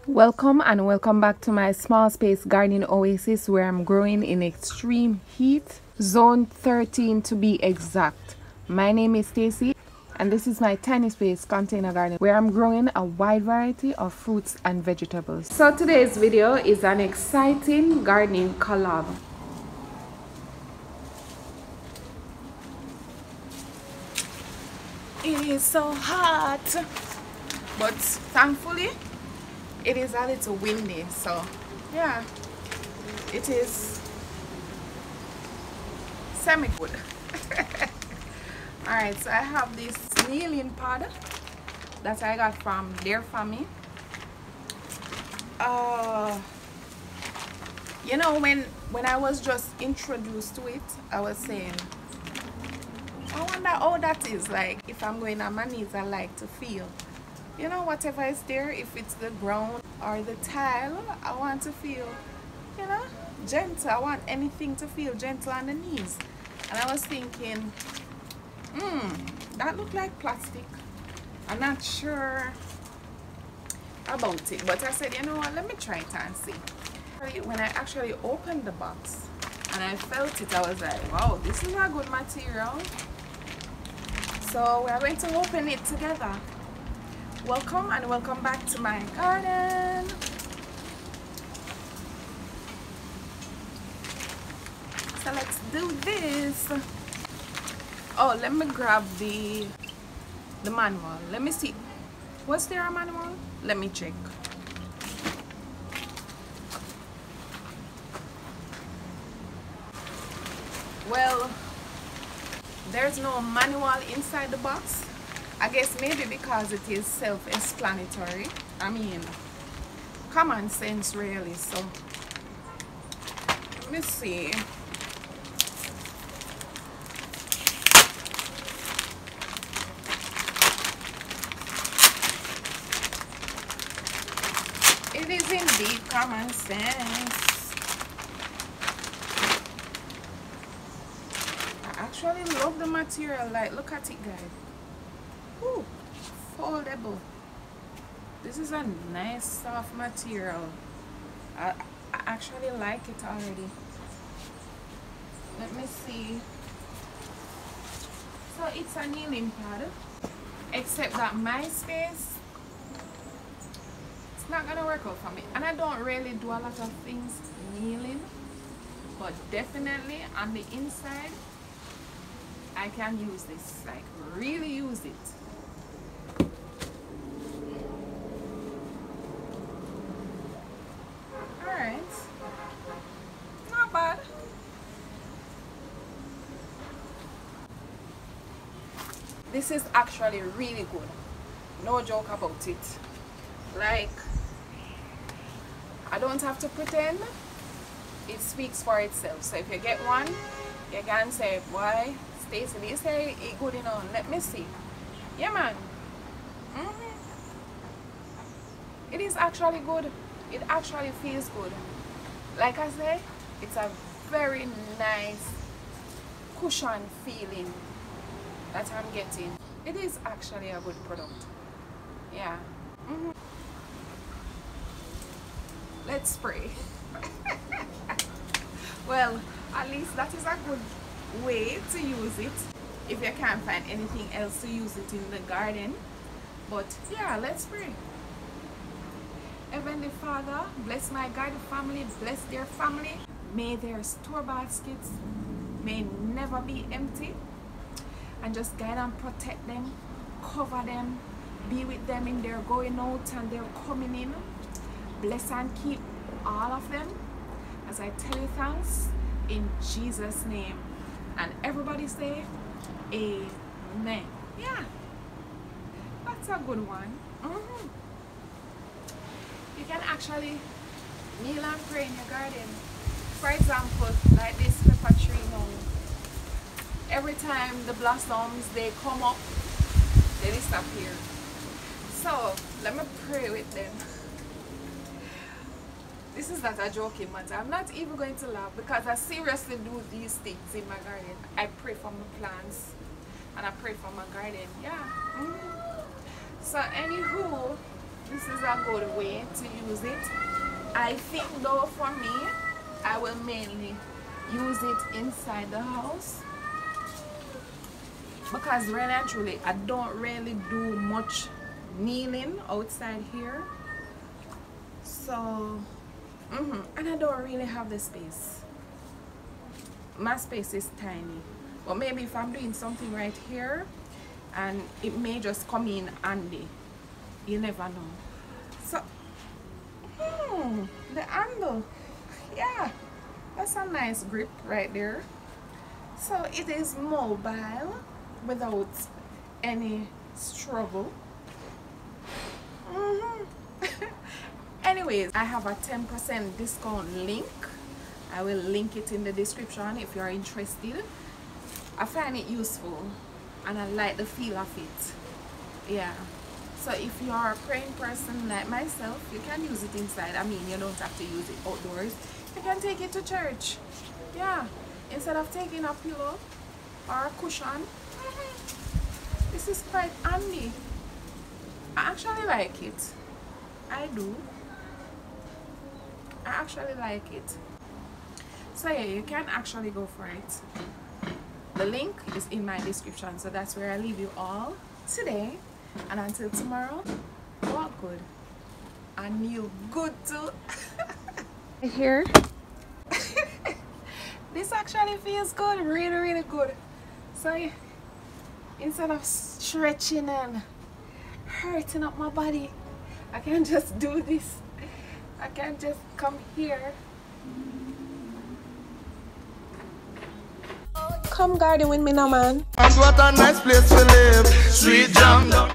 Welcome and welcome back to my small space gardening oasis where I'm growing in extreme heat, zone 13 to be exact. My name is Stacey and this is my tiny space container garden where I'm growing a wide variety of fruits and vegetables. So today's video is an exciting gardening collab. It is so hot, but thankfully it is a little windy, so yeah, it is semi-good. Alright, so I have this kneeling pod that I got from their family. You know, when I was just introduced to it, I was saying, I wonder how that is, like if I'm going on my knees. I like to feel, you know, whatever is there, if it's the ground or the tile, I want to feel, you know, gentle. I want anything to feel gentle on the knees. And I was thinking, that looked like plastic. I'm not sure about it, but I said, you know what, let me try it and see. When I actually opened the box and I felt it, I was like, wow, this is a good material. So we are going to open it together. Welcome and welcome back to my garden. So let's do this. Oh, let me grab the manual. Let me see. Was there a manual? Let me check. Well, there's no manual inside the box. I guess maybe because it is self-explanatory. I mean, common sense really. So let me see. It is indeed common sense. I actually love the material. Like, look at it, guys. Ooh, foldable. This is a nice soft material. I actually like it already. Let me see. So it's a kneeling pad, except that my space, it's not gonna work out for me. And I don't really do a lot of things kneeling, but definitely on the inside I can use this, like really use it. Alright, not bad. This is actually really good, no joke about it. Like, I don't have to pretend, it speaks for itself. So if you get one, you can say, why Stacey, they say it good enough. Let me see. Yeah, man. It is actually good. It actually feels good. Like I say, it's a very nice cushion feeling that I'm getting. It is actually a good product. Yeah. Let's spray. Well, at least that is a good way to use it if you can't find anything else to use it in the garden. But yeah, let's pray. Heavenly Father, bless my garden family, bless their family. May their store baskets may never be empty, and just guide and protect them, cover them, be with them in their going out and their coming in. Bless and keep all of them as I tell you thanks in Jesus' name. And everybody say amen. Yeah, that's a good one. You can actually kneel and pray in your garden. For example, like this pepper tree now. Every time the blossoms they come up, they disappear. So let me pray with them. This is not a joking matter. I'm not even going to laugh because I seriously do these things in my garden. I pray for my plants and I pray for my garden. Yeah. So anywho, this is a good way to use I think though for me, I will mainly use it inside the house, because really and truly I don't really do much kneeling outside here. So and I don't really have the space. My space is tiny, but maybe if I'm doing something right here, and it may just come in handy, you never know. So the handle, yeah, that's a nice grip right there. So it is mobile without any struggle. Anyways, I have a 10% discount link. I will link it in the description if you're interested. I find it useful and I like the feel of it. Yeah. So if you are a praying person like myself, you can use it inside. I mean, you don't have to use it outdoors. You can take it to church. Yeah. Instead of taking a pillow or a cushion, this is quite handy. I actually like it. I do. I actually like it. So yeah, you can actually go for it. The link is in my description, so that's where I leave you all today. And until tomorrow, walk good. And you good too. Here. This actually feels good, really, really good. So instead of stretching and hurting up my body, I can just do this. I can just come here. Come garden with me now, man. And what a nice place to live. Sweet jam.